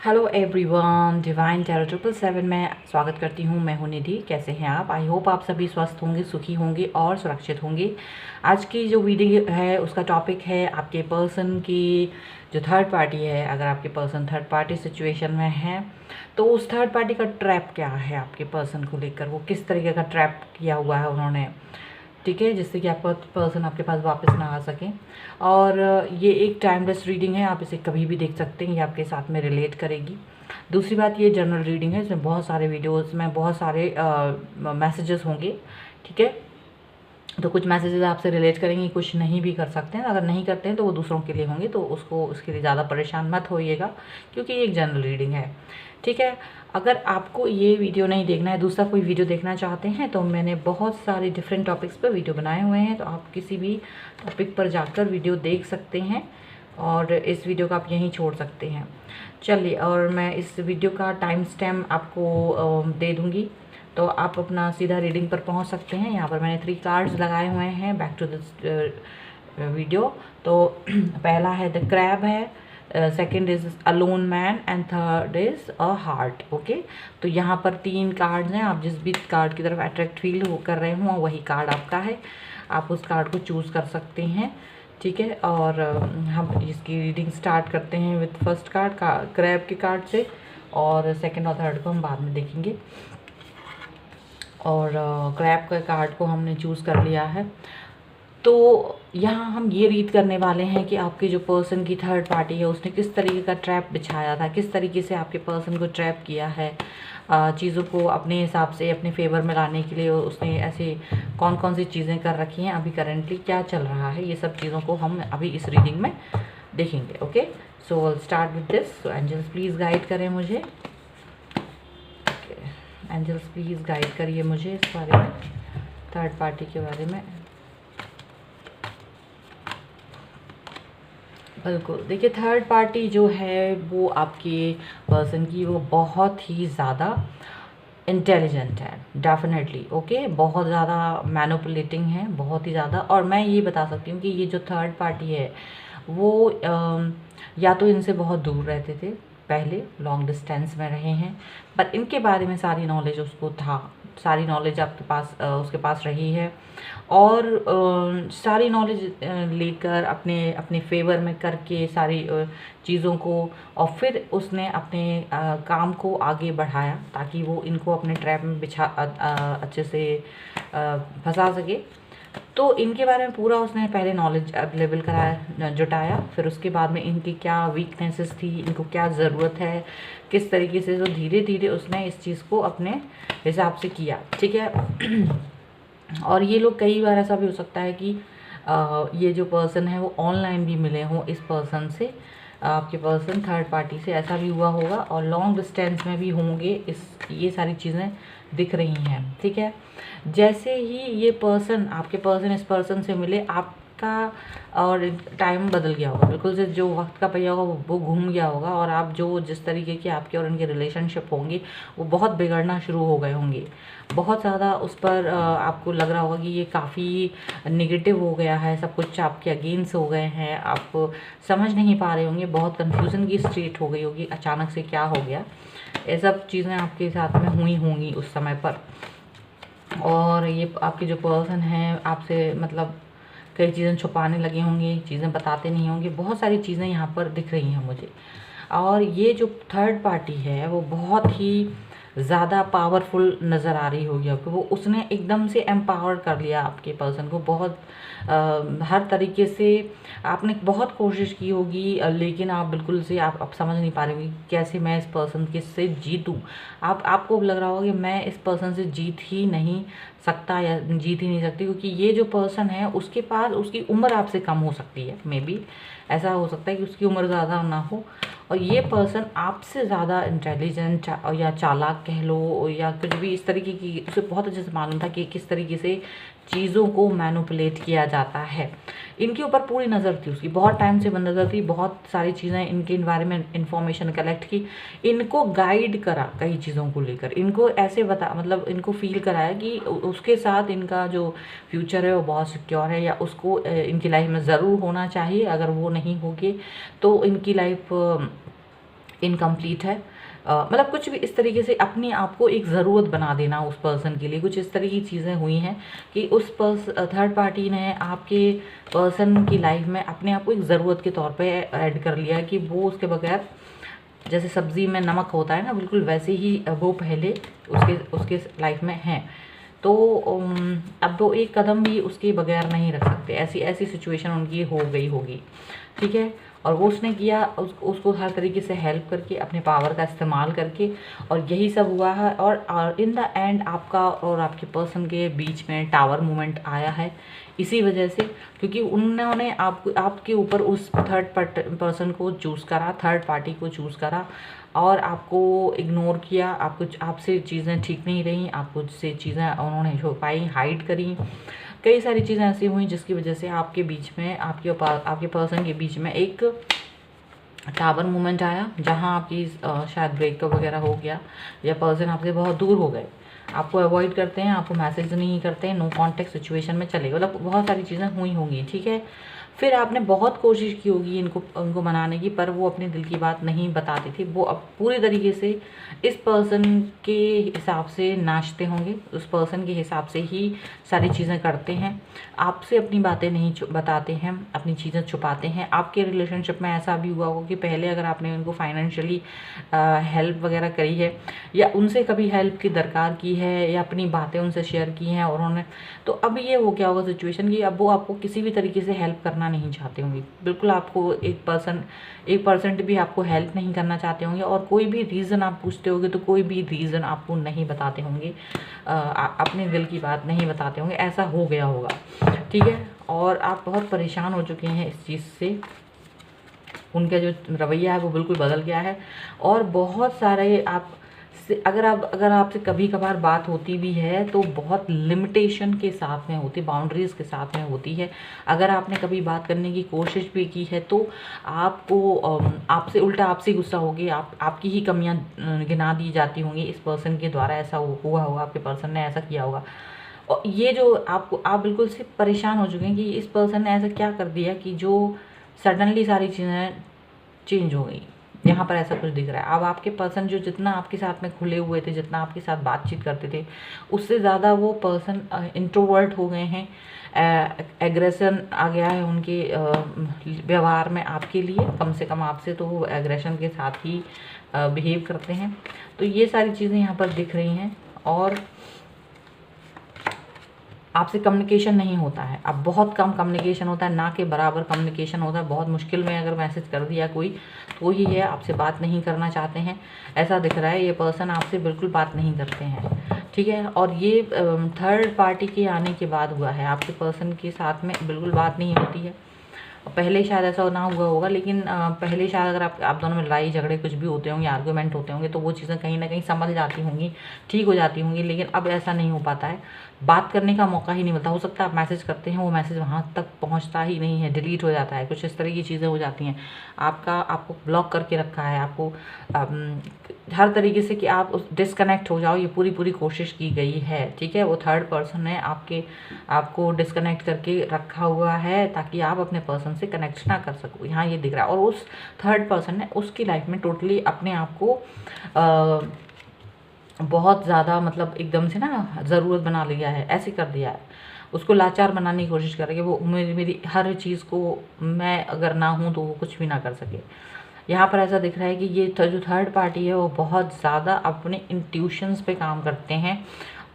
Hello everyone, divine tarot 777 में स्वागत करती हूँ। मैं हूँ निधि। कैसे हैं आप? आई होप आप सभी स्वस्थ होंगे, सुखी होंगे और सुरक्षित होंगे। आज की जो वीडियो है उसका टॉपिक है आपके पर्सन की जो थर्ड पार्टी है। अगर आपके पर्सन थर्ड पार्टी सिचुएशन में है तो उस थर्ड पार्टी का ट्रैप क्या है आपके पर्सन को लेकर, वो किस तरीके का ट्रैप किया हुआ है उन्होंने, ठीक है, जिससे कि आपका पर्सन आपके पास वापस ना आ सके। और ये एक टाइमलेस रीडिंग है, आप इसे कभी भी देख सकते हैं, ये आपके साथ में रिलेट करेगी। दूसरी बात, ये जनरल रीडिंग है, इसमें बहुत सारे वीडियोस में बहुत सारे मैसेजेस होंगे, ठीक है। तो कुछ मैसेजेस आपसे रिलेट करेंगे, कुछ नहीं भी कर सकते हैं। अगर नहीं करते हैं तो वो दूसरों के लिए होंगे, तो उसके लिए ज़्यादा परेशान मत होइएगा, क्योंकि ये एक जनरल रीडिंग है, ठीक है। अगर आपको ये वीडियो नहीं देखना है, दूसरा कोई वीडियो देखना चाहते हैं, तो मैंने बहुत सारे डिफरेंट टॉपिक्स पर वीडियो बनाए हुए हैं, तो आप किसी भी टॉपिक पर जाकर वीडियो देख सकते हैं और इस वीडियो को आप यहीं छोड़ सकते हैं। चलिए, और मैं इस वीडियो का टाइम स्टैम्प आपको दे दूँगी, तो आप अपना सीधा रीडिंग पर पहुंच सकते हैं। यहाँ पर मैंने 3 कार्ड्स लगाए हुए हैं बैक टू दिस वीडियो। तो पहला है द क्रैब है, second is alone man and third is a heart. Okay, तो यहाँ पर 3 कार्ड्स हैं। आप जिस भी कार्ड की तरफ अट्रैक्ट फील कर रहे हो वही कार्ड आपका है, आप उस कार्ड को चूज़ कर सकते हैं, ठीक है। और हम इसकी रीडिंग स्टार्ट करते हैं विद फर्स्ट कार्ड का क्रैब के कार्ड से, और सेकंड और थर्ड को हम बाद में देखेंगे। और क्रैब के कार्ड को हमने चूज़ कर लिया है। तो यहाँ हम ये रीड करने वाले हैं कि आपके जो पर्सन की थर्ड पार्टी है उसने किस तरीके का ट्रैप बिछाया था, किस तरीके से आपके पर्सन को ट्रैप किया है, चीज़ों को अपने हिसाब से अपने फेवर में लाने के लिए उसने ऐसे कौन कौन सी चीज़ें कर रखी हैं, अभी करेंटली क्या चल रहा है, ये सब चीज़ों को हम अभी इस रीडिंग में देखेंगे। Okay, so start with this. Angels please guide करें मुझे, एंजल्स प्लीज़ गाइड करिए मुझे इस बारे में, थर्ड पार्टी के बारे में। बिल्कुल, देखिए थर्ड पार्टी जो है वो आपके पर्सन की वो बहुत ही ज़्यादा इंटेलिजेंट है, डेफिनेटली। ओके, बहुत ज़्यादा मैनिपुलेटिंग है, बहुत ही ज़्यादा। और मैं ये बता सकती हूँ कि ये जो थर्ड पार्टी है वो या तो इनसे बहुत दूर रहते थे, पहले लॉन्ग डिस्टेंस में रहे हैं, पर इनके बारे में सारी नॉलेज उसको था, सारी नॉलेज आपके पास उसके पास रही है। और सारी नॉलेज लेकर अपने अपने फेवर में करके सारी चीज़ों को, और फिर उसने अपने काम को आगे बढ़ाया ताकि वो इनको अपने ट्रैप में अच्छे से फंसा सके। तो इनके बारे में पूरा उसने पहले नॉलेज अवेलेबल कराया, जुटाया, फिर उसके बाद में इनकी क्या वीकनेसेस थी, इनको क्या ज़रूरत है, किस तरीके से, तो धीरे धीरे उसने इस चीज़ को अपने हिसाब से किया, ठीक है। और ये लोग, कई बार ऐसा भी हो सकता है कि ये जो पर्सन है वो ऑनलाइन भी मिले हों इस पर्सन से, आपके पर्सन थर्ड पार्टी से, ऐसा भी हुआ होगा, और लॉन्ग डिस्टेंस में भी होंगे। ये सारी चीज़ें दिख रही हैं, ठीक है। जैसे ही ये पर्सन, आपके पर्सन इस पर्सन से मिले, आपका और टाइम बदल गया होगा, बिल्कुल से जो वक्त का पहिया होगा वो घूम गया होगा, और आप जो जिस तरीके के आपके और इनके रिलेशनशिप होंगे वो बहुत बिगड़ना शुरू हो गए होंगे। बहुत ज़्यादा उस पर आपको लग रहा होगा कि ये काफ़ी नेगेटिव हो गया है, सब कुछ आपके अगेंस्ट हो गए हैं, आप समझ नहीं पा रहे होंगे, बहुत कन्फ्यूज़न की स्टेट हो गई होगी, अचानक से क्या हो गया। ये सब चीज़ें आपके साथ में हुई होंगी उस समय पर। और ये आपके जो पर्सन है आपसे मतलब कई चीज़ें छुपाने लगे होंगे, चीज़ें बताते नहीं होंगे, बहुत सारी चीज़ें यहाँ पर दिख रही हैं मुझे। और ये जो थर्ड पार्टी है वो बहुत ही ज़्यादा पावरफुल नज़र आ रही होगी आपको, वो उसने एकदम से एम्पावर कर लिया आपके पर्सन को, बहुत हर तरीके से आपने बहुत कोशिश की होगी, लेकिन आप बिल्कुल से आप समझ नहीं पा रहे होंगे कैसे मैं इस पर्सन के से जीतूँ। आपको लग रहा होगा कि मैं इस पर्सन से जीत ही नहीं सकता या जीत ही नहीं सकती, क्योंकि ये जो पर्सन है उसके पास, उसकी उम्र आपसे कम हो सकती है, मे बी ऐसा हो सकता है कि उसकी उम्र ज़्यादा ना हो, और ये पर्सन आपसे ज़्यादा इंटेलिजेंट या चालाक कह लो, या कुछ भी इस तरीके की, उसे बहुत अच्छे से मालूम था कि किस तरीके से चीज़ों को मैनिपुलेट किया जाता है। इनके ऊपर पूरी नज़र थी उसकी, बहुत टाइम से नज़र थी, बहुत सारी चीज़ें इनके बारे में इंफॉर्मेशन कलेक्ट की, इनको गाइड करा कई चीज़ों को लेकर, इनको ऐसे बता, मतलब इनको फील कराया कि उसके साथ इनका जो फ्यूचर है वो बहुत सिक्योर है, या उसको इनकी लाइफ में ज़रूर होना चाहिए, अगर वो नहीं होगी तो इनकी लाइफ इनकम्प्लीट है। मतलब कुछ भी इस तरीके से अपने आप को एक ज़रूरत बना देना उस पर्सन के लिए, कुछ इस तरह की चीज़ें हुई हैं कि उस थर्ड पार्टी ने आपके पर्सन की लाइफ में अपने आप को एक ज़रूरत के तौर पे ऐड कर लिया कि वो उसके बगैर, जैसे सब्ज़ी में नमक होता है ना, बिल्कुल वैसे ही वो पहले उसके उसके लाइफ में हैं। तो अब वो एक कदम भी उसके बगैर नहीं रख सकते, ऐसी ऐसी सिचुएशन उनकी हो गई होगी, ठीक है। और वो उसने किया, उसको हर तरीके से हेल्प करके, अपने पावर का इस्तेमाल करके, और यही सब हुआ है। और इन द एंड आपका और आपके पर्सन के बीच में टावर मूवमेंट आया है इसी वजह से, क्योंकि उन्होंने आपके ऊपर उस थर्ड पर्सन को चूज़ करा, थर्ड पार्टी को चूज़ करा, और आपको इग्नोर किया। आपसे चीज़ें ठीक नहीं रहीं, आपको से चीज़ें उन्होंने छुपाई, हाइड करी। कई सारी चीज़ें ऐसी हुई जिसकी वजह से आपके बीच में, आपके पर्सन के बीच में एक टावर मूवमेंट आया, जहां आपकी शायद ब्रेकअप वगैरह हो गया, या पर्सन आपसे बहुत दूर हो गए, आपको अवॉइड करते हैं, आपको मैसेज नहीं करते हैं, नो कॉन्टेक्ट सिचुएशन में चले गए, मतलब बहुत सारी चीज़ें हुई होंगी, ठीक है। फिर आपने बहुत कोशिश की होगी उनको मनाने की, पर वो अपने दिल की बात नहीं बताते थे। वो अब पूरी तरीके से इस पर्सन के हिसाब से नाचते होंगे, उस पर्सन के हिसाब से ही सारी चीज़ें करते हैं, आपसे अपनी बातें नहीं बताते हैं, अपनी चीज़ें छुपाते हैं। आपके रिलेशनशिप में ऐसा भी हुआ होगा कि पहले अगर आपने उनको फाइनेंशियली हेल्प वगैरह करी है, या उनसे कभी हेल्प की दरकार की है, या अपनी बातें उनसे शेयर की हैं और उन्होंने, तो अब ये हो गया होगा सिचुएशन कि अब वो आपको किसी भी तरीके से हेल्प करना नहीं चाहते होंगे, बिल्कुल आपको एक परसेंट भी आपको हेल्प नहीं करना चाहते होंगे, और कोई भी रीज़न आप पूछते होंगे तो कोई भी रीज़न आपको नहीं बताते होंगे, अपने दिल की बात नहीं बताते होंगे, ऐसा हो गया होगा, ठीक है। और आप बहुत परेशान हो चुके हैं इस चीज़ से, उनका जो रवैया है वो बिल्कुल बदल गया है। और बहुत सारे अगर आपसे कभी कभार बात होती भी है तो बहुत लिमिटेशन के साथ में होती, बाउंड्रीज़ के साथ में होती है। अगर आपने कभी बात करने की कोशिश भी की है तो आपको आपसे उल्टा आपसे गुस्सा होगी, आपकी ही कमियां गिना दी जाती होंगी, इस पर्सन के द्वारा ऐसा हुआ होगा, आपके पर्सन ने ऐसा किया होगा। और ये जो आप बिल्कुल से परेशान हो चुके हैं कि इस पर्सन ने ऐसा क्या कर दिया कि जो सडनली सारी चीज़ें चेंज हो गई। यहाँ पर ऐसा कुछ दिख रहा है। अब आपके पर्सन जो जितना आपके साथ में खुले हुए थे, जितना आपके साथ बातचीत करते थे, उससे ज़्यादा वो पर्सन इंट्रोवर्ट हो गए हैं, एग्रेशन आ गया है उनके व्यवहार में आपके लिए, कम से कम आपसे तो वो एग्रेशन के साथ ही बिहेव करते हैं। तो ये सारी चीज़ें यहाँ पर दिख रही हैं। और आपसे कम्युनिकेशन नहीं होता है, अब बहुत कम कम्युनिकेशन होता है, ना के बराबर कम्युनिकेशन होता है। बहुत मुश्किल में अगर मैसेज कर दिया कोई तो ही है, आपसे बात नहीं करना चाहते हैं, ऐसा दिख रहा है। ये पर्सन आपसे बिल्कुल बात नहीं करते हैं, ठीक है। और ये थर्ड पार्टी के आने के बाद हुआ है, आपके पर्सन के साथ में बिल्कुल बात नहीं होती है। पहले शायद ऐसा ना हुआ होगा, लेकिन पहले शायद अगर आप दोनों में लड़ाई झगड़े कुछ भी होते होंगे, आर्गूमेंट होते होंगे, तो वो चीज़ें कहीं ना कहीं संभल जाती होंगी, ठीक हो जाती होंगी। लेकिन अब ऐसा नहीं हो पाता है, बात करने का मौका ही नहीं मिलता। हो सकता है आप मैसेज करते हैं, वो मैसेज वहाँ तक पहुँचता ही नहीं है, डिलीट हो जाता है, कुछ इस तरह की चीज़ें हो जाती हैं। आपको ब्लॉक करके रखा है, आपको हर तरीके से कि आप डिस्कनेक्ट हो जाओ, ये पूरी कोशिश की गई है, ठीक है। वो थर्ड पर्सन ने आपको डिस्कनेक्ट करके रखा हुआ है ताकि आप अपने पर्सन से कनेक्ट ना कर सको, यहाँ ये दिख रहा है। और उस थर्ड पर्सन ने उसकी लाइफ में टोटली अपने आप को बहुत ज़्यादा, मतलब एकदम से ना ज़रूरत बना लिया है, ऐसे कर दिया है, उसको लाचार बनाने की कोशिश करेंगे। वो मेरी हर चीज़ को, मैं अगर ना हूँ तो वो कुछ भी ना कर सके। यहाँ पर ऐसा दिख रहा है कि ये जो थर्ड पार्टी है वो बहुत ज़्यादा अपने इंट्यूशंस पे काम करते हैं।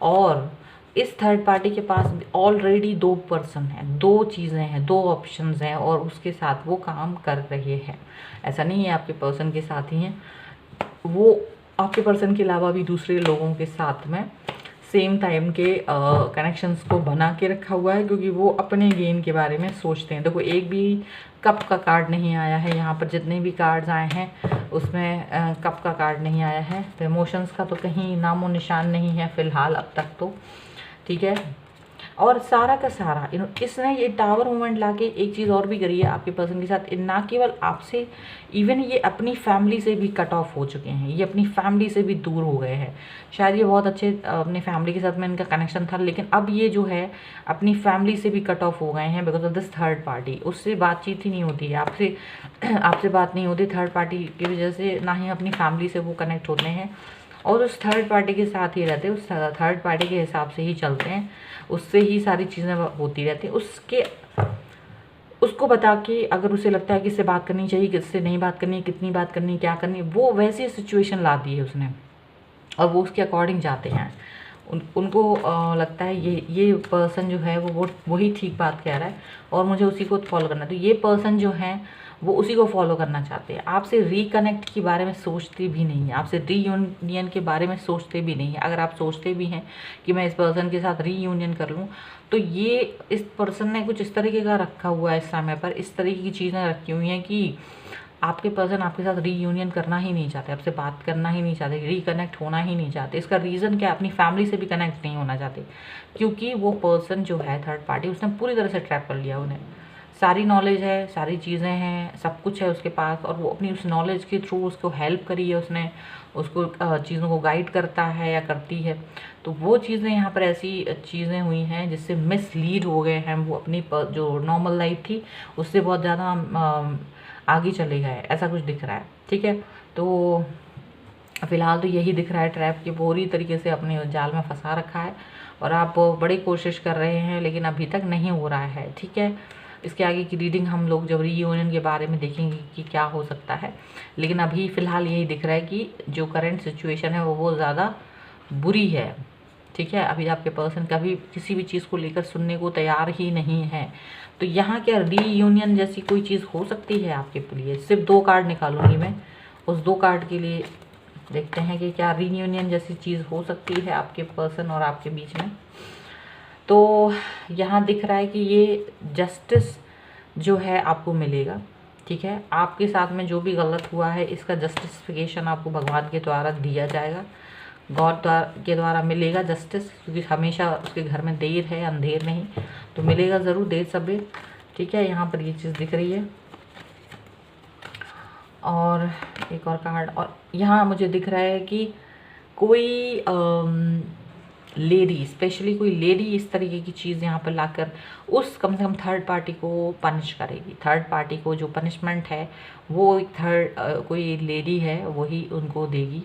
और इस थर्ड पार्टी के पास ऑलरेडी 2 पर्सन हैं, 2 चीज़ें हैं, 2 ऑप्शंस हैं, और उसके साथ वो काम कर रहे हैं। ऐसा नहीं है आपके पर्सन के साथ ही हैं, वो आपके पर्सन के अलावा भी दूसरे लोगों के साथ में सेम टाइम के कनेक्शंस को बना के रखा हुआ है, क्योंकि वो अपने गेन के बारे में सोचते हैं। देखो एक भी कप का कार्ड नहीं आया है यहाँ पर, जितने भी कार्ड्स आए हैं उसमें कप का कार्ड नहीं आया है। इमोशंस का तो कहीं नामो निशान नहीं है फ़िलहाल अब तक तो, ठीक है। और सारा का सारा इसने ये टावर मूवमेंट लाके एक चीज़ और भी करी है आपके पर्सन के साथ। ना केवल आपसे, इवन ये अपनी फैमिली से भी कट ऑफ हो चुके हैं, ये अपनी फैमिली से भी दूर हो गए हैं। शायद ये बहुत अच्छे अपनी फैमिली के साथ में इनका कनेक्शन था, लेकिन अब ये जो है अपनी फैमिली से भी कट ऑफ हो गए हैं because of this third party. उससे बातचीत ही नहीं होती है आपसे, आपसे बात नहीं होती थर्ड पार्टी की वजह से, ना ही अपनी फैमिली से वो कनेक्ट होते हैं और उस थर्ड पार्टी के साथ ही रहते हैं, उस थर्ड पार्टी के हिसाब से ही चलते हैं, उससे ही सारी चीज़ें होती रहती हैं। उसको बता के अगर उसे लगता है कि इससे बात करनी चाहिए, किससे नहीं बात करनी, कितनी बात करनी, क्या करनी, वो वैसी सिचुएशन ला दी है उसने और वो उसके अकॉर्डिंग जाते हैं। उनको लगता है ये पर्सन जो है वो वही ठीक बात कह रहा है और मुझे उसी को फॉलो करना है। तो ये पर्सन जो है वो उसी को फॉलो करना चाहते हैं। आपसे रिकनेक्ट के बारे में सोचते भी नहीं है, आपसे रीयूनियन के बारे में सोचते भी नहीं है। अगर आप सोचते भी हैं कि मैं इस पर्सन के साथ रीयूनियन कर लूँ, तो ये इस पर्सन ने कुछ इस तरीके का रखा हुआ है, इस समय पर इस तरीके की चीज़ें रखी हुई हैं कि आपके पर्सन आपके साथ रीयूनियन करना ही नहीं चाहते, आपसे बात करना ही नहीं चाहते, रिकनेक्ट होना ही नहीं चाहते। इसका रीज़न क्या, अपनी फैमिली से भी कनेक्ट नहीं होना चाहते, क्योंकि वो पर्सन जो है थर्ड पार्टी, उसने पूरी तरह से ट्रैप कर लिया। उन्हें सारी नॉलेज है, सारी चीज़ें हैं, सब कुछ है उसके पास और वो अपनी उस नॉलेज के थ्रू उसको हेल्प करी है, उसने उसको चीज़ों को गाइड करता है या करती है। तो वो चीज़ें यहाँ पर ऐसी चीज़ें हुई हैं जिससे मिसलीड हो गए हैं वो, अपनी जो नॉर्मल लाइफ थी उससे बहुत ज़्यादा आगे चले गए, ऐसा कुछ दिख रहा है। ठीक है, तो फ़िलहाल तो यही दिख रहा है, ट्रैप की पूरी तरीके से अपने जाल में फंसा रखा है और आप बड़ी कोशिश कर रहे हैं लेकिन अभी तक नहीं हो रहा है। ठीक है, इसके आगे की रीडिंग हम लोग जब रीयूनियन के बारे में देखेंगे कि क्या हो सकता है, लेकिन अभी फ़िलहाल यही दिख रहा है कि जो करंट सिचुएशन है वो बहुत ज़्यादा बुरी है। ठीक है, अभी आपके पर्सन कभी किसी भी चीज़ को लेकर सुनने को तैयार ही नहीं है। तो यहाँ क्या रीयूनियन जैसी कोई चीज़ हो सकती है आपके लिए? सिर्फ 2 कार्ड निकालूंगी मैं, उस 2 कार्ड के लिए देखते हैं कि क्या रीयूनियन जैसी चीज़ हो सकती है आपके पर्सन और आपके बीच में। तो यहाँ दिख रहा है कि ये जस्टिस जो है आपको मिलेगा। ठीक है, आपके साथ में जो भी गलत हुआ है इसका जस्टिफिकेशन आपको भगवान के द्वारा दिया जाएगा, गॉड के द्वारा मिलेगा जस्टिस, क्योंकि हमेशा उसके घर में देर है अंधेर नहीं, तो मिलेगा ज़रूर देर सवेर। ठीक है, यहाँ पर ये चीज़ दिख रही है और एक और कार्ड, और यहाँ मुझे दिख रहा है कि कोई लेडी, स्पेशली कोई लेडी इस तरीके की चीज़ यहाँ पर लाकर उस कम से कम थर्ड पार्टी को पनिश करेगी। थर्ड पार्टी को जो पनिशमेंट है वो कोई लेडी है वही उनको देगी,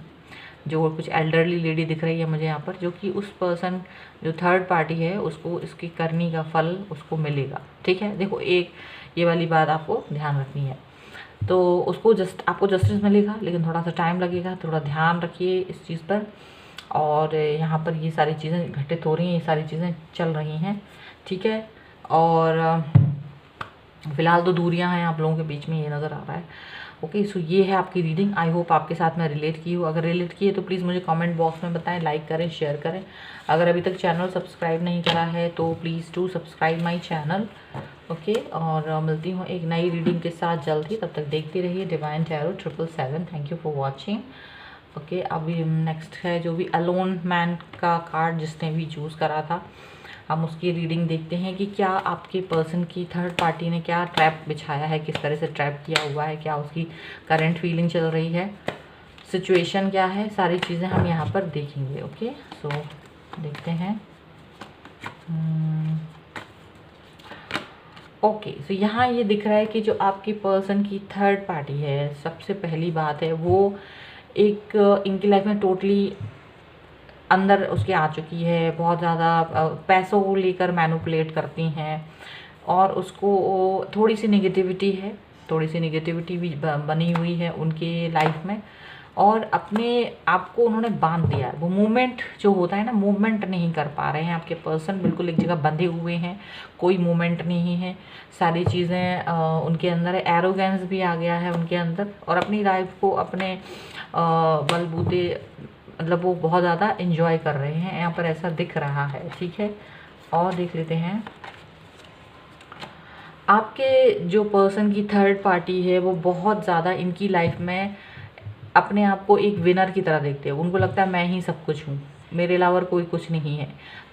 जो कुछ एल्डरली लेडी दिख रही है मुझे यहाँ पर, जो कि उस पर्सन जो थर्ड पार्टी है उसको इसकी करनी का फल उसको मिलेगा। ठीक है, देखो एक ये वाली बात आपको ध्यान रखनी है। तो उसको आपको जस्टिस मिलेगा लेकिन थोड़ा सा टाइम लगेगा, थोड़ा ध्यान रखिए इस चीज़ पर। और यहाँ पर ये सारी चीज़ें घटित हो रही हैं, ये सारी चीज़ें चल रही हैं। ठीक है, और फ़िलहाल तो दूरियां हैं आप लोगों के बीच में, ये नज़र आ रहा है। ओके, सो ये है आपकी रीडिंग। आई होप आपके साथ में रिलेट की हो। अगर रिलेट की है तो प्लीज़ मुझे कमेंट बॉक्स में बताएं, लाइक करें, शेयर करें। अगर अभी तक चैनल सब्सक्राइब नहीं करा है तो please do subscribe my channel. Okay, और मिलती हूँ एक नई रीडिंग के साथ जल्द ही, तब तक देखते रहिए divine tarot 777। Thank you for watching. Okay, अभी नेक्स्ट है जो भी अलोन मैन का कार्ड जिसने भी चूज़ करा था, हम उसकी रीडिंग देखते हैं कि क्या आपके पर्सन की थर्ड पार्टी ने क्या ट्रैप बिछाया है, किस तरह से ट्रैप किया हुआ है, क्या उसकी करंट फीलिंग चल रही है, सिचुएशन क्या है, सारी चीज़ें हम यहाँ पर देखेंगे। ओके, सो देखते हैं। ओके, सो यहाँ ये दिख रहा है कि जो आपकी पर्सन की थर्ड पार्टी है, सबसे पहली बात है वो एक इनकी लाइफ में टोटली अंदर उसके आ चुकी है, बहुत ज़्यादा पैसों को लेकर मैनिपुलेट करती हैं और उसको थोड़ी सी नेगेटिविटी है, थोड़ी सी नेगेटिविटी भी बनी हुई है उनके लाइफ में, और अपने आप को उन्होंने बांध दिया है। वो मूवमेंट जो होता है ना, मूवमेंट नहीं कर पा रहे हैं आपके पर्सन, बिल्कुल एक जगह बंधे हुए हैं, कोई मूवमेंट नहीं है, सारी चीज़ें उनके अंदर है, एरोगेंस भी आ गया है उनके अंदर, और अपनी लाइफ को अपने बलबूते मतलब वो बहुत ज़्यादा इन्जॉय कर रहे हैं, यहाँ पर ऐसा दिख रहा है। ठीक है, और देख लेते हैं आपके जो पर्सन की थर्ड पार्टी है वो बहुत ज़्यादा इनकी लाइफ में अपने आप को एक विनर की तरह देखते हैं। उनको लगता है मैं ही सब कुछ हूँ, मेरे अलावा और कोई कुछ नहीं है।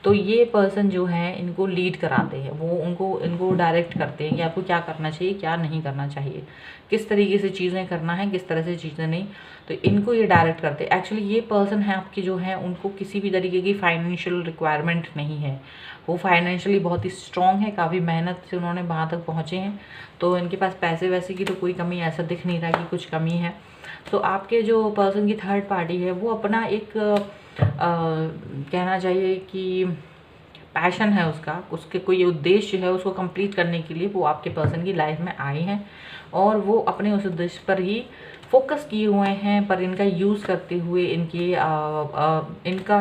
तो ये पर्सन जो है इनको लीड कराते हैं, वो इनको डायरेक्ट करते हैं कि आपको क्या करना चाहिए, क्या नहीं करना चाहिए, किस तरीके से चीज़ें करना है, किस तरह से चीज़ें नहीं। तो इनको ये डायरेक्ट करते हैं। एक्चुअली ये पर्सन है आपकी जो है, उनको किसी भी तरीके की फाइनेंशियल रिक्वायरमेंट नहीं है। वो फाइनेंशियली बहुत ही स्ट्रॉन्ग है, काफ़ी मेहनत से उन्होंने वहाँ तक पहुँचे हैं। तो इनके पास पैसे वैसे की तो कोई कमी ऐसा दिख नहीं रहा कि कुछ कमी है। तो आपके जो पर्सन की थर्ड पार्टी है वो अपना एक कहना चाहिए कि पैशन है उसका, उसके कोई उद्देश्य है, उसको कंप्लीट करने के लिए वो आपके पर्सन की लाइफ में आए हैं और वो अपने उस उद्देश्य पर ही फोकस किए हुए हैं। पर इनका यूज़ करते हुए इनका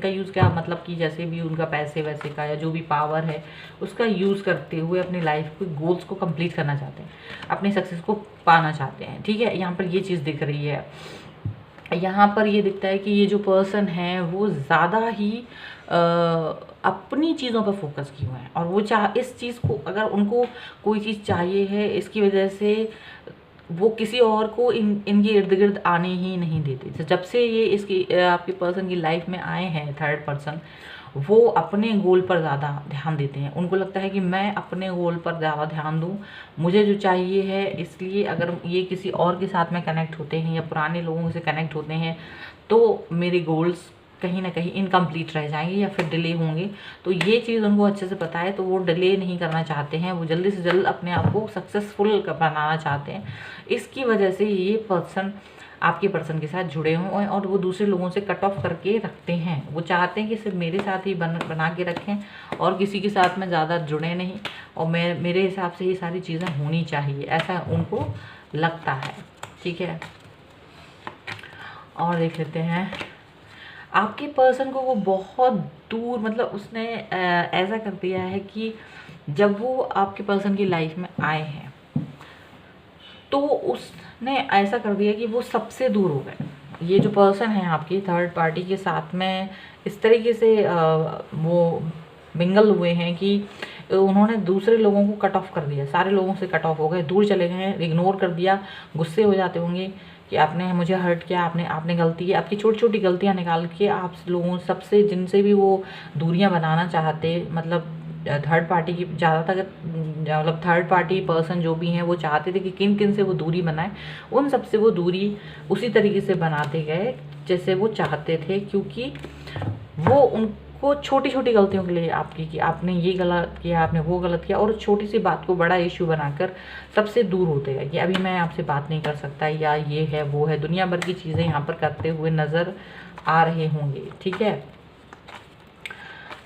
यूज़ क्या मतलब कि जैसे भी उनका पैसे वैसे का या जो भी पावर है उसका यूज़ करते हुए अपनी लाइफ के गोल्स को कंप्लीट करना चाहते हैं, अपनी सक्सेस को पाना चाहते हैं। ठीक है, यहाँ पर ये चीज़ दिख रही है। यहाँ पर ये दिखता है कि ये जो पर्सन है वो ज़्यादा ही अपनी चीज़ों पर फोकस किए हुए हैं और वो इस चीज़ को, अगर उनको कोई चीज़ चाहिए है, इसकी वजह से वो किसी और को इनके इर्द गिर्द आने ही नहीं देते। तो जब से ये इसकी आपके पर्सन की लाइफ में आए हैं थर्ड पर्सन, वो अपने गोल पर ज़्यादा ध्यान देते हैं। उनको लगता है कि मैं अपने गोल पर ज़्यादा ध्यान दूँ, मुझे जो चाहिए है। इसलिए अगर ये किसी और के साथ में कनेक्ट होते हैं या पुराने लोगों से कनेक्ट होते हैं तो मेरे गोल्स कहीं ना कहीं इनकम्प्लीट रह जाएंगे या फिर डिले होंगे। तो ये चीज़ उनको अच्छे से पता है, तो वो डिले नहीं करना चाहते हैं, वो जल्दी से जल्द अपने आप को सक्सेसफुल बनाना चाहते हैं। इसकी वजह से ये पर्सन आपके पर्सन के साथ जुड़े हों और वो दूसरे लोगों से कट ऑफ करके रखते हैं। वो चाहते हैं कि सिर्फ मेरे साथ ही बना के रखें और किसी के साथ में ज़्यादा जुड़े नहीं, और मेरे हिसाब से ये सारी चीज़ें होनी चाहिए, ऐसा उनको लगता है। ठीक है, और देख लेते हैं आपके पर्सन को। वो बहुत दूर, मतलब उसने ऐसा कर दिया है कि जब वो आपके पर्सन की लाइफ में आए हैं तो उसने ऐसा कर दिया कि वो सबसे दूर हो गए। ये जो पर्सन है आपकी थर्ड पार्टी के साथ में इस तरीके से वो मिंगल हुए हैं कि उन्होंने दूसरे लोगों को कट ऑफ कर दिया, सारे लोगों से कट ऑफ हो गए, दूर चले गए, इग्नोर कर दिया। गुस्से हो जाते होंगे कि आपने मुझे हर्ट किया, आपने गलती है, आपकी छोटी छोटी गलतियां निकाल के आप लोगों सबसे जिनसे भी वो दूरियां बनाना चाहते, मतलब थर्ड पार्टी की ज़्यादातर, मतलब थर्ड पार्टी पर्सन जो भी हैं वो चाहते थे कि किन किन से वो दूरी बनाए, उन सब से वो दूरी उसी तरीके से बनाते गए जैसे वो चाहते थे, क्योंकि वो उनको छोटी छोटी गलतियों के लिए आपकी कि आपने ये गलत किया, आपने वो गलत किया, और छोटी सी बात को बड़ा इशू बनाकर सबसे दूर होते गए कि अभी मैं आपसे बात नहीं कर सकता, या ये है वो है, दुनिया भर की चीज़ें यहाँ पर करते हुए नज़र आ रहे होंगे। ठीक है,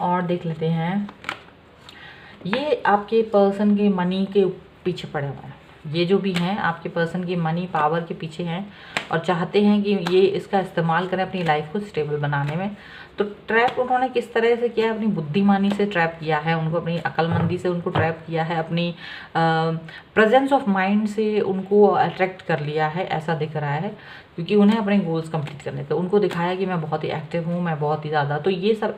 और देख लेते हैं ये आपके पर्सन के मनी के पीछे पड़े हुए हैं। ये जो भी हैं आपके पर्सन की मनी पावर के पीछे हैं और चाहते हैं कि ये इसका इस्तेमाल करें अपनी लाइफ को स्टेबल बनाने में। तो ट्रैप उन्होंने किस तरह से किया है? अपनी बुद्धिमानी से ट्रैप किया है उनको, अपनी अक्लमंदी से उनको ट्रैप किया है, अपनी प्रेजेंस ऑफ माइंड से उनको अट्रैक्ट कर लिया है, ऐसा दिख रहा है। क्योंकि उन्हें अपने गोल्स कंप्लीट करने थे, उनको दिखाया कि मैं बहुत ही एक्टिव हूँ, मैं बहुत ही ज़्यादा, तो ये सब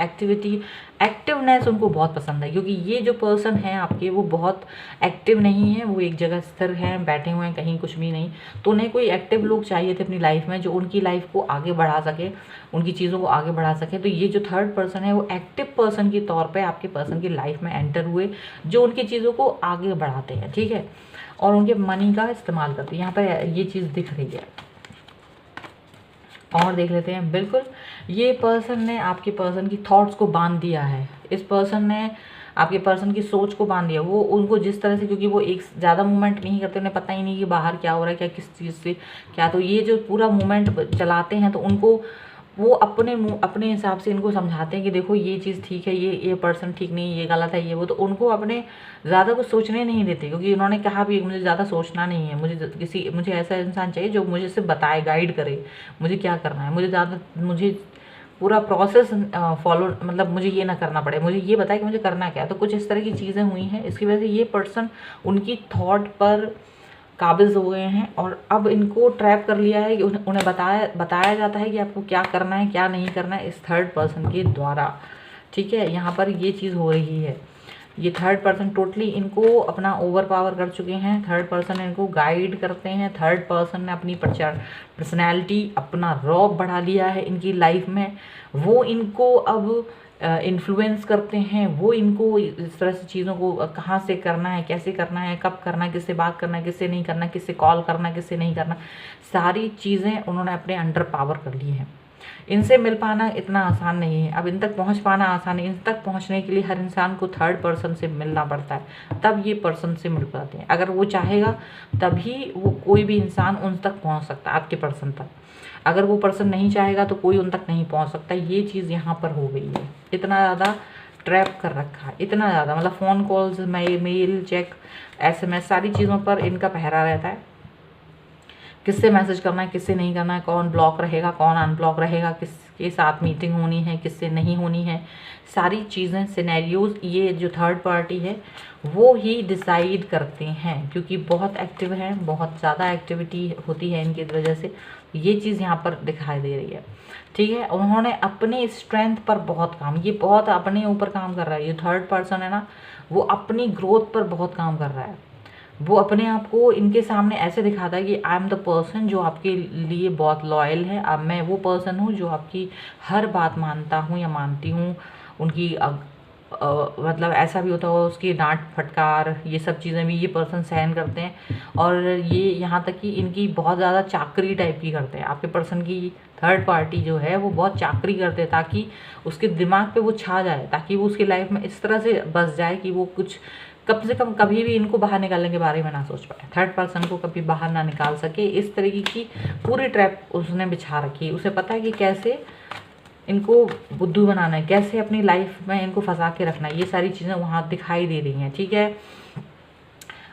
एक्टिवनेस उनको बहुत पसंद है। क्योंकि ये जो पर्सन है आपके वो बहुत एक्टिव नहीं है, वो एक जगह स्थिर हैं, बैठे हुए हैं, कहीं कुछ भी नहीं। तो उन्हें कोई एक्टिव लोग चाहिए थे अपनी लाइफ में जो उनकी लाइफ को आगे बढ़ा सके, उनकी चीज़ों को आगे बढ़ा सके। तो ये जो थर्ड पर्सन है वो एक्टिव पर्सन के तौर पे आपके पर्सन की लाइफ में एंटर हुए, जो उनकी चीज़ों को आगे बढ़ाते हैं। ठीक है, और उनके मनी का इस्तेमाल करते हैं, यहाँ पर ये चीज़ दिख रही है। और देख लेते हैं, बिल्कुल ये पर्सन ने आपके पर्सन की थॉट्स को बांध दिया है। इस पर्सन ने आपके पर्सन की सोच को बांध दिया। वो उनको जिस तरह से, क्योंकि वो एक ज़्यादा मूवमेंट नहीं करते, उन्हें पता ही नहीं कि बाहर क्या हो रहा है, क्या किस चीज़ से क्या। तो ये जो पूरा मूवमेंट चलाते हैं तो उनको वो अपने हिसाब से इनको समझाते हैं कि देखो ये चीज़ ठीक है, ये पर्सन ठीक नहीं, ये गलत है, ये वो। तो उनको अपने ज़्यादा कुछ सोचने नहीं देते, क्योंकि उन्होंने कहा भी मुझे ज़्यादा सोचना नहीं है, मुझे ऐसा इंसान चाहिए जो मुझे सिर्फ बताए, गाइड करे मुझे क्या करना है, मुझे पूरा प्रोसेस फॉलो, मतलब मुझे ये ना करना पड़े, मुझे ये बताए कि मुझे करना क्या है। तो कुछ इस तरह की चीज़ें हुई हैं, इसकी वजह से ये पर्सन उनकी थॉट पर काबिज हो गए हैं और अब इनको ट्रैप कर लिया है कि उन्हें बताया जाता है कि आपको क्या करना है, क्या नहीं करना है, इस थर्ड पर्सन के द्वारा। ठीक है, यहाँ पर ये चीज़ हो रही है। ये थर्ड पर्सन टोटली इनको अपना ओवर पावर कर चुके हैं। थर्ड पर्सन इनको गाइड करते हैं। थर्ड पर्सन ने अपनी पर्सनैलिटी, अपना रौब बढ़ा लिया है इनकी लाइफ में। वो इनको अब इन्फ्लुएंस करते हैं। वो इनको इस तरह से चीज़ों को कहाँ से करना है, कैसे करना है, कब करना है, किससे बात करना है, किससे नहीं करना, किससे कॉल करना है, किससे नहीं करना, सारी चीज़ें उन्होंने अपने अंडर पावर कर ली हैं। इनसे मिल पाना इतना आसान नहीं है। अब इन तक पहुंच पाना आसान है। इन तक पहुंचने के लिए हर इंसान को थर्ड पर्सन से मिलना पड़ता है, तब ये पर्सन से मिल पाते हैं। अगर वो चाहेगा तभी वो कोई भी इंसान उन तक पहुंच सकता है, आपके पर्सन तक। अगर वो पर्सन नहीं चाहेगा तो कोई उन तक नहीं पहुंच सकता। ये चीज़ यहाँ पर हो गई है। इतना ज़्यादा ट्रैप कर रखा है, इतना ज़्यादा, मतलब phone calls, mail check, SMS, सारी चीज़ों पर इनका पहरा रहता है। किससे मैसेज करना है, किससे नहीं करना है, कौन ब्लॉक रहेगा, कौन अनब्लॉक रहेगा, किसके साथ मीटिंग होनी है, किससे नहीं होनी है, सारी चीज़ें, सिनेरियोज, ये जो थर्ड पार्टी है वो ही डिसाइड करते हैं। क्योंकि बहुत एक्टिव हैं, बहुत ज़्यादा एक्टिविटी होती है इनकी वजह से ये चीज़ यहाँ पर दिखाई दे रही है। ठीक है, उन्होंने अपने स्ट्रेंथ पर बहुत काम, ये बहुत अपने ऊपर काम कर रहा है। ये थर्ड पर्सन है ना, वो अपनी ग्रोथ पर बहुत काम कर रहा है। वो अपने आप को इनके सामने ऐसे दिखाता है कि आई एम द पर्सन जो आपके लिए बहुत लॉयल है। अब मैं वो पर्सन हूँ जो आपकी हर बात मानता हूँ या मानती हूँ। उनकी मतलब ऐसा भी होता हो, उसकी डांट फटकार, ये सब चीज़ें भी ये पर्सन सहन करते हैं। और ये यहाँ तक कि इनकी बहुत ज़्यादा चाकरी टाइप की करते हैं। आपके पर्सन की थर्ड पार्टी जो है वो बहुत चाकरी करते हैं ताकि उसके दिमाग पे वो छा जाए, ताकि वो उसकी लाइफ में इस तरह से बस जाए कि वो कुछ कम से कम कभी भी इनको बाहर निकालने के बारे में ना सोच पाए, थर्ड पर्सन को कभी बाहर ना निकाल सके। इस तरीके की पूरी ट्रैप उसने बिछा रखी है। उसे पता है कि कैसे इनको बुद्धू बनाना है, कैसे अपनी लाइफ में इनको फंसा के रखना है। ये सारी चीज़ें वहाँ दिखाई दे रही हैं। ठीक है,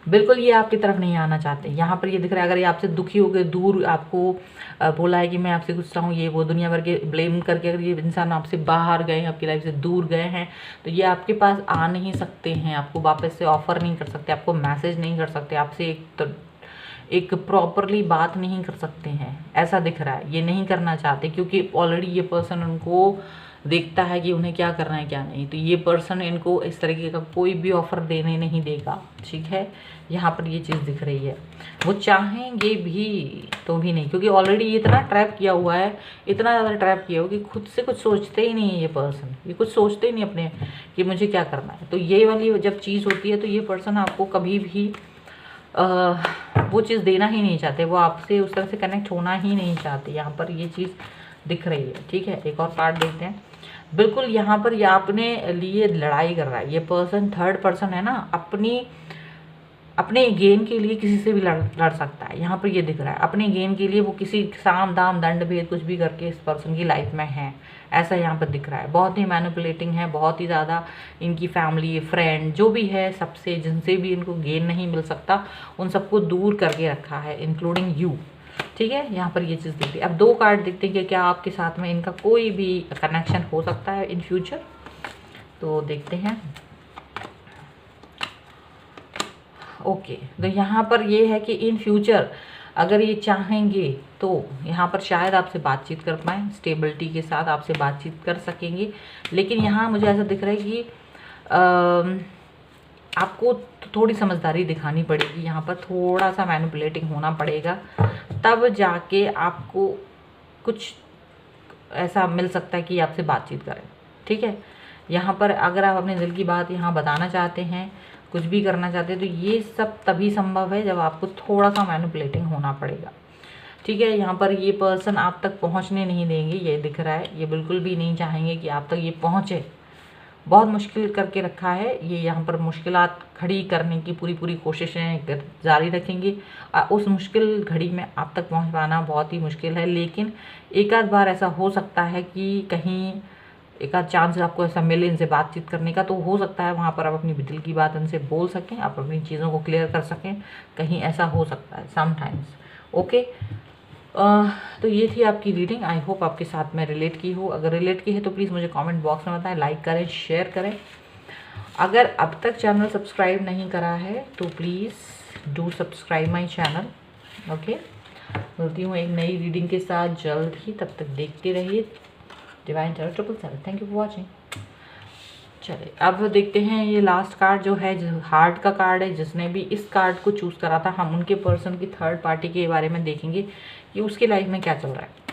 बिल्कुल ये आपकी तरफ नहीं आना चाहते। यहाँ पर ये दिख रहा है, अगर ये आपसे दुखी हो गए, दूर आपको बोला है कि मैं आपसे गुस्सा हूँ, ये वो दुनिया भर के ब्लेम करके अगर ये इंसान आपसे बाहर गए हैं, आपकी लाइफ से दूर गए हैं, तो ये आपके पास आ नहीं सकते हैं, आपको वापस से ऑफर नहीं कर सकते, आपको मैसेज नहीं कर सकते, आपसे एक प्रॉपरली बात नहीं कर सकते हैं। ऐसा दिख रहा है, ये नहीं करना चाहते क्योंकि ऑलरेडी ये पर्सन उनको देखता है कि उन्हें क्या करना है क्या नहीं। तो ये पर्सन इनको इस तरीके का कोई भी ऑफर देने नहीं देगा। ठीक है, यहाँ पर ये चीज़ दिख रही है। वो चाहेंगे भी तो भी नहीं, क्योंकि ऑलरेडी इतना ट्रैप किया हुआ है, इतना ज़्यादा ट्रैप किया हुआ कि खुद से कुछ सोचते ही नहीं है ये पर्सन। ये कुछ सोचते ही नहीं अपने कि मुझे क्या करना है। तो ये वाली जब चीज़ होती है तो ये पर्सन आपको कभी भी वो चीज़ देना ही नहीं चाहते, वो आपसे उस तरह से कनेक्ट होना ही नहीं चाहते। यहाँ पर ये चीज़ दिख रही है। ठीक है, एक और कार्ड देखते हैं। बिल्कुल यहाँ पर ये अपने लिए लड़ाई कर रहा है। ये पर्सन थर्ड पर्सन है ना, अपने गेम के लिए किसी से भी लड़ सकता है। यहाँ पर ये दिख रहा है, अपने गेम के लिए वो किसी साम दाम दंड भेद कुछ भी करके इस पर्सन की लाइफ में है, ऐसा यहाँ पर दिख रहा है। बहुत ही मैनिपुलेटिंग है, बहुत ही ज़्यादा इनकी फैमिली, फ्रेंड जो भी है, सबसे जिनसे भी इनको गेन नहीं मिल सकता उन सबको दूर करके रखा है, इंक्लूडिंग यू। ठीक है, यहाँ पर ये चीज़ दिखती है। अब दो कार्ड देखते हैं कि क्या आपके साथ में इनका कोई भी कनेक्शन हो सकता है इन फ्यूचर। तो देखते हैं। ओके, तो यहाँ पर ये है कि इन फ्यूचर अगर ये चाहेंगे तो यहाँ पर शायद आपसे बातचीत कर पाएँ, स्टेबिलिटी के साथ आपसे बातचीत कर सकेंगे। लेकिन यहाँ मुझे ऐसा दिख रहा है कि आपको थोड़ी समझदारी दिखानी पड़ेगी। यहाँ पर थोड़ा सा मैनिपुलेटिंग होना पड़ेगा, तब जाके आपको कुछ ऐसा मिल सकता है कि आपसे बातचीत करें। ठीक है, यहाँ पर अगर आप अपने दिल की बात यहाँ बताना चाहते हैं, कुछ भी करना चाहते हैं, तो ये सब तभी संभव है जब आपको थोड़ा सा मैनिपुलेटिंग होना पड़ेगा। ठीक है, यहाँ पर ये पर्सन आप तक पहुँचने नहीं देंगे, ये दिख रहा है। ये बिल्कुल भी नहीं चाहेंगे कि आप तक ये पहुँचे। बहुत मुश्किल करके रखा है ये, यहाँ पर मुश्किलात खड़ी करने की पूरी कोशिशें जारी रखेंगे। उस मुश्किल घड़ी में आप तक पहुँच पाना बहुत ही मुश्किल है, लेकिन एक आध बार ऐसा हो सकता है कि कहीं एक आध चांस आपको ऐसा मिले इनसे बातचीत करने का, तो हो सकता है वहाँ पर आप अपनी दिल की बात इनसे बोल सकें, आप अपनी चीज़ों को क्लियर कर सकें। कहीं ऐसा हो सकता है समटाइम्स। ओके, तो ये थी आपकी रीडिंग। आई होप आपके साथ में रिलेट की हो। अगर रिलेट की है तो प्लीज़ मुझे कमेंट बॉक्स में बताएं, लाइक करें, शेयर करें। अगर अब तक चैनल सब्सक्राइब नहीं करा है तो please do subscribe my channel. Okay, मिलती हूँ एक नई रीडिंग के साथ जल्द ही, तब तक देखते रहिए divine tarot 777। Thank you for watching. चलिए अब देखते हैं ये लास्ट कार्ड जो है, जो हार्ट का कार्ड है, जिसने भी इस कार्ड को चूज़ करा था, हम उनके पर्सन की थर्ड पार्टी के बारे में देखेंगे कि उसकी लाइफ में क्या चल रहा है।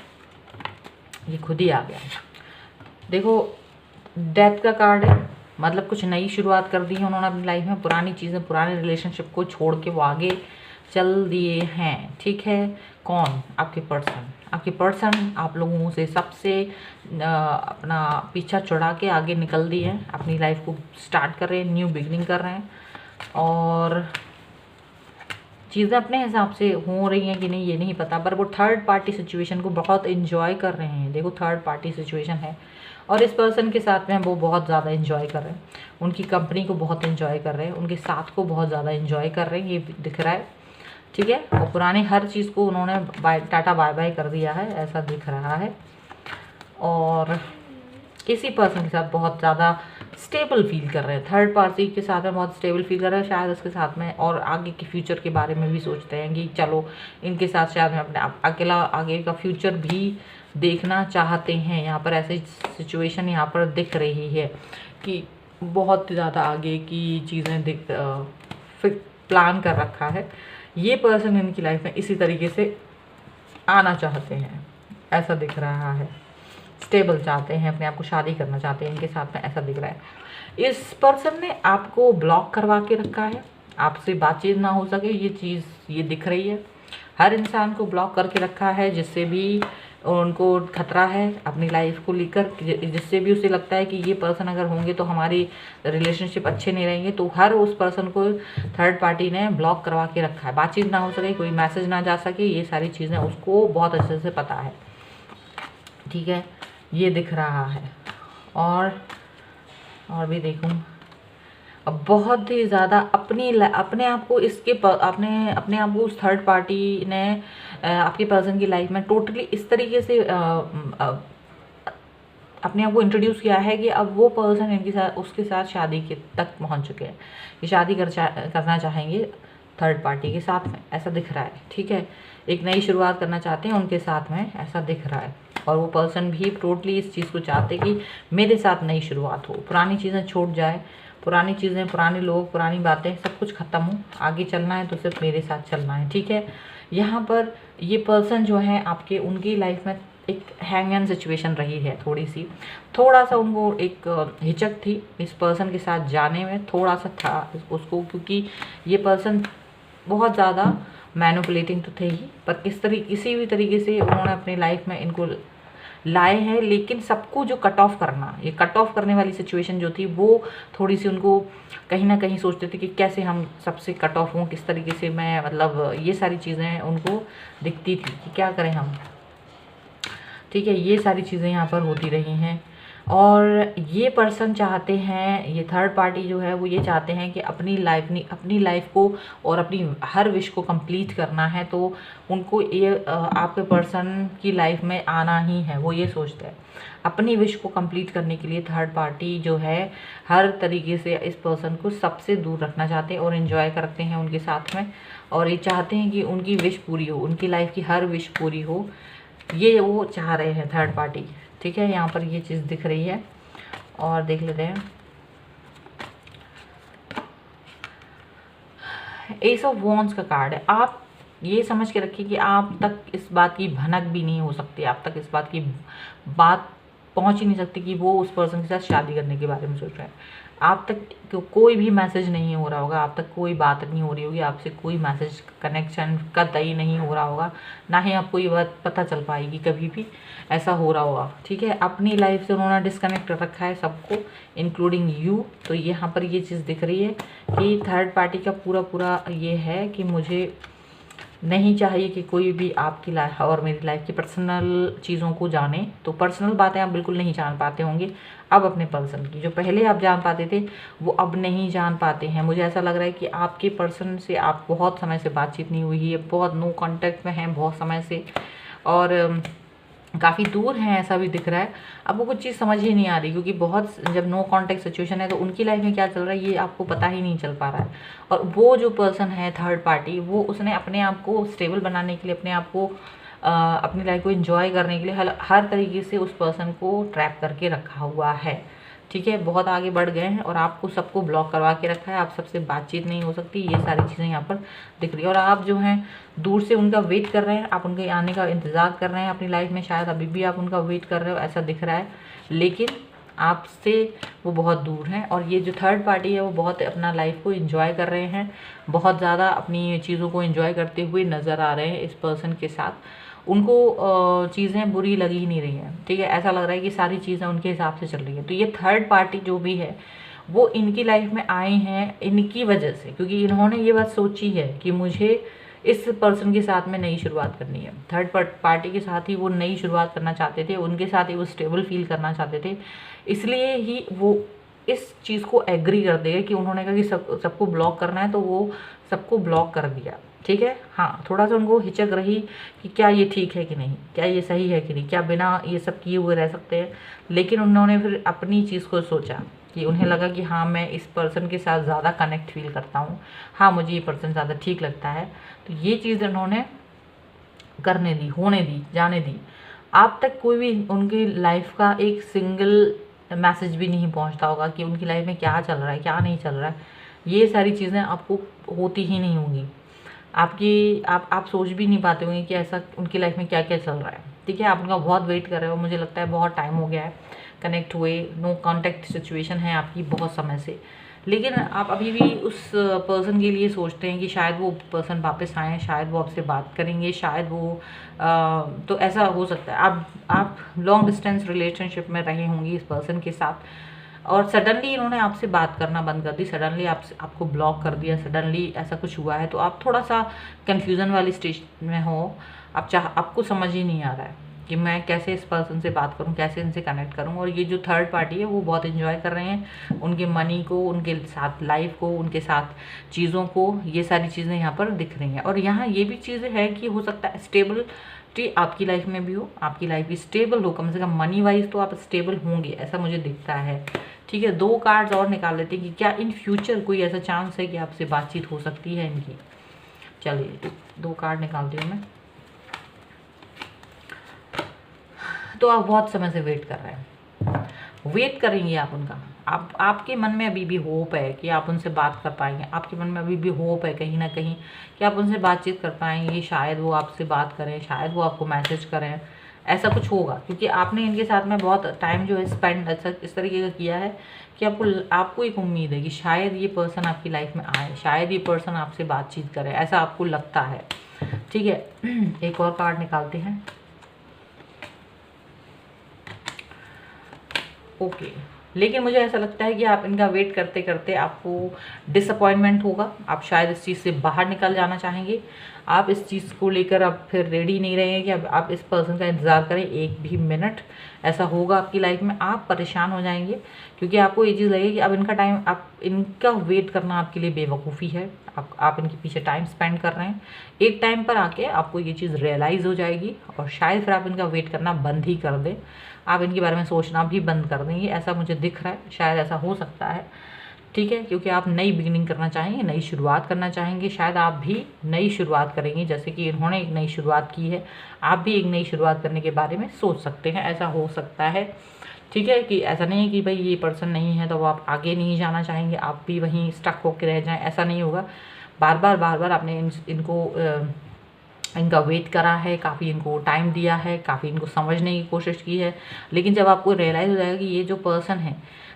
ये खुद ही आ गया। देखो डेथ का कार्ड है, मतलब कुछ नई शुरुआत कर दी है उन्होंने अपनी लाइफ में, पुरानी चीज़ें, पुराने रिलेशनशिप को छोड़ के वो आगे चल दिए हैं। ठीक है, कौन? आपके पर्सन। आपके पर्सन आप लोगों से सबसे अपना पीछा छुड़ा के आगे निकल दिए हैं, अपनी लाइफ को स्टार्ट कर रहे हैं, न्यू बिगनिंग कर रहे हैं, और चीज़ें अपने हिसाब से हो रही हैं कि नहीं ये नहीं पता, पर वो थर्ड पार्टी सिचुएशन को बहुत इन्जॉय कर रहे हैं। देखो थर्ड पार्टी सिचुएशन है और इस पर्सन के साथ में वो बहुत ज़्यादा इन्जॉय कर रहे हैं, उनकी कंपनी को बहुत इन्जॉय कर रहे हैं, उनके साथ को बहुत ज़्यादा इन्जॉय कर रहे हैं, ये दिख रहा है। ठीक है, और पुरानी हर चीज़ को उन्होंने टाटा बाय बाय कर दिया है, ऐसा दिख रहा है। और किसी पर्सन के साथ बहुत ज़्यादा स्टेबल फील कर रहे हैं, थर्ड पार्टी के साथ में बहुत स्टेबल फील कर रहे हैं, शायद उसके साथ में, और आगे के फ्यूचर के बारे में भी सोचते हैं कि चलो इनके साथ शायद मैं अपने अकेला आगे का फ्यूचर भी देखना चाहते हैं। यहाँ पर ऐसी सिचुएशन यहाँ पर दिख रही है कि बहुत ज़्यादा आगे की चीज़ें प्लान कर रखा है। ये पर्सन इनकी लाइफ में इसी तरीके से आना चाहते हैं, ऐसा दिख रहा है। स्टेबल चाहते हैं, अपने आप को शादी करना चाहते हैं इनके साथ में, ऐसा दिख रहा है। इस पर्सन ने आपको ब्लॉक करवा के रखा है, आपसे बातचीत ना हो सके, ये चीज़ ये दिख रही है। हर इंसान को ब्लॉक करके रखा है, जिससे भी उनको खतरा है अपनी लाइफ को लेकर, जिससे भी उसे लगता है कि ये पर्सन अगर होंगे तो हमारी रिलेशनशिप अच्छे नहीं रहेंगे, तो हर उस पर्सन को थर्ड पार्टी ने ब्लॉक करवा के रखा है। बातचीत ना हो सके, कोई मैसेज ना जा सके, ये सारी चीज़ें उसको बहुत अच्छे से पता है। ठीक है, ये दिख रहा है। और भी देखूं, अब बहुत ही ज़्यादा अपने आप को अपने आप को उस थर्ड पार्टी ने आपके पर्सन की लाइफ में टोटली इस तरीके से अपने आप को इंट्रोड्यूस किया है कि अब वो पर्सन इनके साथ उसके साथ शादी के तक पहुंच चुके हैं, कि शादी करना चाहेंगे थर्ड पार्टी के साथ में, ऐसा दिख रहा है। ठीक है, एक नई शुरुआत करना चाहते हैं उनके साथ में, ऐसा दिख रहा है। और वो पर्सन भी टोटली इस चीज़ को चाहते कि मेरे साथ नई शुरुआत हो, पुरानी चीज़ें छूट जाए, पुरानी चीज़ें, पुराने लोग, पुरानी बातें सब कुछ ख़त्म हो, आगे चलना है तो सिर्फ मेरे साथ चलना है। ठीक है, यहाँ पर ये पर्सन जो है आपके, उनकी लाइफ में एक हैंगमैन सिचुएशन रही है, थोड़ा सा उनको एक हिचक थी इस पर्सन के साथ जाने में, थोड़ा सा था उसको, क्योंकि ये पर्सन बहुत ज़्यादा मैनिपुलेटिंग तो थे ही, पर किसी भी तरीके से उन्होंने अपनी लाइफ में इनको लाए हैं। लेकिन सबको जो कट ऑफ करना, ये कट ऑफ करने वाली सिचुएशन जो थी, वो थोड़ी सी उनको कहीं ना कहीं सोचते थे कि कैसे हम सबसे कट ऑफ हों, किस तरीके से मैं, मतलब ये सारी चीज़ें उनको दिखती थी कि क्या करें हम। ठीक है, ये सारी चीज़ें यहाँ पर होती रही हैं। और ये पर्सन चाहते हैं, ये थर्ड पार्टी जो है वो ये चाहते हैं कि अपनी लाइफ को और अपनी हर विश को कंप्लीट करना है, तो उनको ये आपके पर्सन की लाइफ में आना ही है, वो ये सोचते हैं। अपनी विश को कंप्लीट करने के लिए थर्ड पार्टी जो है हर तरीके से इस पर्सन को सबसे दूर रखना चाहते हैं और इन्जॉय करते हैं उनके साथ में, और ये चाहते हैं कि उनकी विश पूरी हो, उनकी लाइफ की हर विश पूरी हो, ये वो चाह रहे हैं थर्ड पार्टी। ठीक है, यहाँ पर ये चीज़ दिख रही है। और देख लेते हैं, एस ऑफ वॉन्ड्स का कार्ड है। आप ये समझ के रखिए कि आप तक इस बात की भनक भी नहीं हो सकती, आप तक इस बात की बात पहुंच ही नहीं सकती कि वो उस पर्सन के साथ शादी करने के बारे में सोच रहे हैं। आप तक कोई भी मैसेज नहीं हो रहा होगा, आप तक कोई बात नहीं हो रही होगी, आपसे कोई मैसेज कनेक्शन कतई नहीं हो रहा होगा, ना ही आपको ये बात पता चल पाएगी कभी भी ऐसा हो रहा होगा। ठीक है, अपनी लाइफ से उन्होंने डिस्कनेक्ट कर रखा है सबको, इंक्लूडिंग यू। तो यहाँ पर ये चीज़ दिख रही है कि थर्ड पार्टी का पूरा ये है कि मुझे नहीं चाहिए कि कोई भी आपकी लाइफ और मेरी लाइफ की पर्सनल चीज़ों को जाने। तो पर्सनल बातें आप बिल्कुल नहीं जान पाते होंगे अब अपने पर्सन की, जो पहले आप जान पाते थे वो अब नहीं जान पाते हैं। मुझे ऐसा लग रहा है कि आपके पर्सन से आप बहुत समय से बातचीत नहीं हुई है, बहुत नो कांटेक्ट में हैं बहुत समय से, और काफ़ी दूर हैं ऐसा भी दिख रहा है। अब वो कुछ चीज़ समझ ही नहीं आ रही, क्योंकि बहुत जब नो कांटेक्ट सिचुएशन है तो उनकी लाइफ में क्या चल रहा है ये आपको पता ही नहीं चल पा रहा है। और वो जो पर्सन है थर्ड पार्टी, वो उसने अपने आप को स्टेबल बनाने के लिए, अपने आप को अपनी लाइफ को एंजॉय करने के लिए हर तरीके से उस पर्सन को ट्रैप करके रखा हुआ है। ठीक है, बहुत आगे बढ़ गए हैं और आपको सबको ब्लॉक करवा के रखा है, आप सबसे बातचीत नहीं हो सकती, ये सारी चीज़ें यहाँ पर दिख रही है। और आप जो हैं दूर से उनका वेट कर रहे हैं, आप उनके आने का इंतज़ार कर रहे हैं अपनी लाइफ में, शायद अभी भी आप उनका वेट कर रहे हो ऐसा दिख रहा है, लेकिन आपसे वो बहुत दूर हैं। और ये जो थर्ड पार्टी है वो बहुत अपना लाइफ को एंजॉय कर रहे हैं, बहुत ज़्यादा अपनी चीज़ों को एंजॉय करते हुए नज़र आ रहे हैं इस पर्सन के साथ। उनको चीज़ें बुरी लग ही नहीं रही हैं, ठीक है, ऐसा लग रहा है कि सारी चीज़ें उनके हिसाब से चल रही हैं। तो ये थर्ड पार्टी जो भी है वो इनकी लाइफ में आए हैं इनकी वजह से, क्योंकि इन्होंने ये बात सोची है कि मुझे इस पर्सन के साथ में नई शुरुआत करनी है। थर्ड पार्टी के साथ ही वो नई शुरुआत करना चाहते थे, उनके साथ ही वो स्टेबल फील करना चाहते थे, इसलिए ही वो इस चीज़ को एग्री कर देगा कि उन्होंने कहा कि सबको ब्लॉक करना है, तो वो सबको ब्लॉक कर दिया, ठीक है। हाँ, थोड़ा सा उनको हिचक रही कि क्या ये ठीक है कि नहीं, क्या ये सही है कि नहीं, क्या बिना ये सब किए हुए रह सकते हैं, लेकिन उन्होंने फिर अपनी चीज़ को सोचा कि उन्हें लगा कि हाँ मैं इस पर्सन के साथ ज़्यादा कनेक्ट फील करता हूँ, हाँ मुझे ये पर्सन ज़्यादा ठीक लगता है, तो ये चीज़ उन्होंने करने दी, होने दी, जाने दी। आप तक कोई भी उनकी लाइफ का एक सिंगल मैसेज भी नहीं पहुंचता होगा कि उनकी लाइफ में क्या चल रहा है, क्या नहीं चल रहा है, ये सारी चीज़ें आपको होती ही नहीं होंगी। आप सोच भी नहीं पाते होंगे कि ऐसा उनकी लाइफ में क्या क्या चल रहा है, ठीक है। आप उनका बहुत वेट कर रहे हो, मुझे लगता है बहुत टाइम हो गया है कनेक्ट हुए, नो कॉन्टैक्ट सिचुएशन है आपकी बहुत समय से, लेकिन आप अभी भी उस पर्सन के लिए सोचते हैं कि शायद वो पर्सन वापस आएँ, शायद वो आपसे बात करेंगे, शायद वो तो ऐसा हो सकता है आप लॉन्ग डिस्टेंस रिलेशनशिप में रहे होंगी इस पर्सन के साथ, और सडनली इन्होंने आपसे बात करना बंद कर दी, सडनली आपको ब्लॉक कर दिया, सडनली ऐसा कुछ हुआ है, तो आप थोड़ा सा कन्फ्यूज़न वाली स्टेज में हो। आपको समझ ही नहीं आ रहा है कि मैं कैसे इस पर्सन से बात करूं, कैसे इनसे कनेक्ट करूं। और ये जो थर्ड पार्टी है वो बहुत एंजॉय कर रहे हैं उनके मनी को, उनके साथ लाइफ को, उनके साथ चीज़ों को, ये सारी चीज़ें यहाँ पर दिख रही हैं। और यहाँ ये भी चीज़ है कि हो सकता है स्टेबिलिटी आपकी लाइफ में भी हो, आपकी लाइफ भी स्टेबल हो, कम से कम मनी वाइज तो आप स्टेबल होंगे, ऐसा मुझे दिखता है, ठीक है। 2 कार्ड्स और निकाल लेते हैं कि क्या इन फ्यूचर कोई ऐसा चांस है कि आपसे बातचीत हो सकती है इनकी। चलिए 2 कार्ड निकालती हूँ मैं। तो आप बहुत समय से वेट कर रहे हैं, वेट करेंगे आप उनका, आपके मन में अभी भी होप है कि आप उनसे बात कर पाएंगे, आपके मन में अभी भी होप है कहीं ना कहीं कि आप उनसे बातचीत कर पाएंगे, शायद वो आपसे बात करें, शायद वो आपको मैसेज करें, ऐसा कुछ होगा, क्योंकि आपने इनके साथ में बहुत टाइम जो है स्पेंड ऐसा इस तरीके का किया है कि आपको एक उम्मीद है कि शायद ये पर्सन आपकी लाइफ में आए, शायद ये पर्सन आपसे बातचीत करे, ऐसा आपको लगता है, ठीक है। एक और कार्ड निकालते हैं। ओके, लेकिन मुझे ऐसा लगता है कि आप इनका वेट करते करते आपको डिसअपॉइंटमेंट होगा, आप शायद इस चीज़ से बाहर निकल जाना चाहेंगे, आप इस चीज़ को लेकर अब फिर रेडी नहीं रहेंगे कि अब आप इस पर्सन का इंतज़ार करें एक भी मिनट, ऐसा होगा आपकी लाइफ में, आप परेशान हो जाएंगे, क्योंकि आपको ये चीज़ लगेगी कि अब इनका टाइम, आप इनका वेट करना आपके लिए बेवकूफ़ी है, आप इनके पीछे टाइम स्पेंड कर रहे हैं, एक टाइम पर आके आपको ये चीज़ रियलाइज़ हो जाएगी और शायद फिर आप इनका वेट करना बंद ही कर दें, आप इनके बारे में सोचना भी बंद कर देंगे, ऐसा मुझे दिख रहा है, शायद ऐसा हो सकता है, ठीक है। क्योंकि आप नई बिगिनिंग करना चाहेंगे, नई शुरुआत करना चाहेंगे, शायद आप भी नई शुरुआत करेंगे, जैसे कि इन्होंने एक नई शुरुआत की है, आप भी एक नई शुरुआत करने के बारे में सोच सकते हैं, ऐसा हो सकता है, ठीक है। कि ऐसा नहीं है कि भाई ये पर्सन नहीं है तो वो आप आगे नहीं जाना चाहेंगे, आप भी वहीं स्टक होकर रह जाएं, ऐसा नहीं होगा। बार बार आपने इनको इनका वेट करा है, काफ़ी इनको टाइम दिया है, काफ़ी इनको समझने की कोशिश की है, लेकिन जब आपको रियलाइज़ हो जाएगा कि ये जो पर्सन है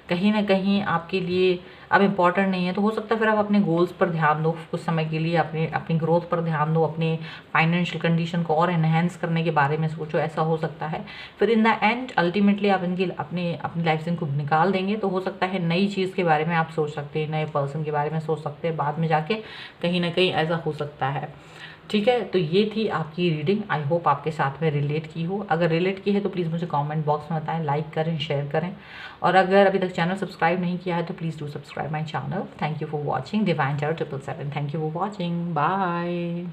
कहीं ना कहीं आपके लिए अब इम्पॉर्टेंट नहीं है, तो हो सकता है फिर आप अपने गोल्स पर ध्यान दो कुछ समय के लिए, अपनी ग्रोथ पर ध्यान दो, अपने फाइनेंशियल कंडीशन को और एनहेंस करने के बारे में सोचो, ऐसा हो सकता है। फिर इन द एंड अल्टीमेटली आप अपनी लाइफ से इनको निकाल देंगे, तो हो सकता है नई चीज़ के बारे में आप सोच सकते हैं, नए पर्सन के बारे में सोच सकते हैं, बाद में जाके कहीं ना कहीं ऐसा हो सकता है, ठीक है। तो ये थी आपकी रीडिंग, आई होप आपके साथ में रिलेट की हो, अगर रिलेट की है तो प्लीज़ मुझे कमेंट बॉक्स में बताएं, लाइक करें, शेयर करें, और अगर अभी तक चैनल सब्सक्राइब नहीं किया है तो please do subscribe my channel. Thank you for watching, divine tarot 777, thank you for watching, bye.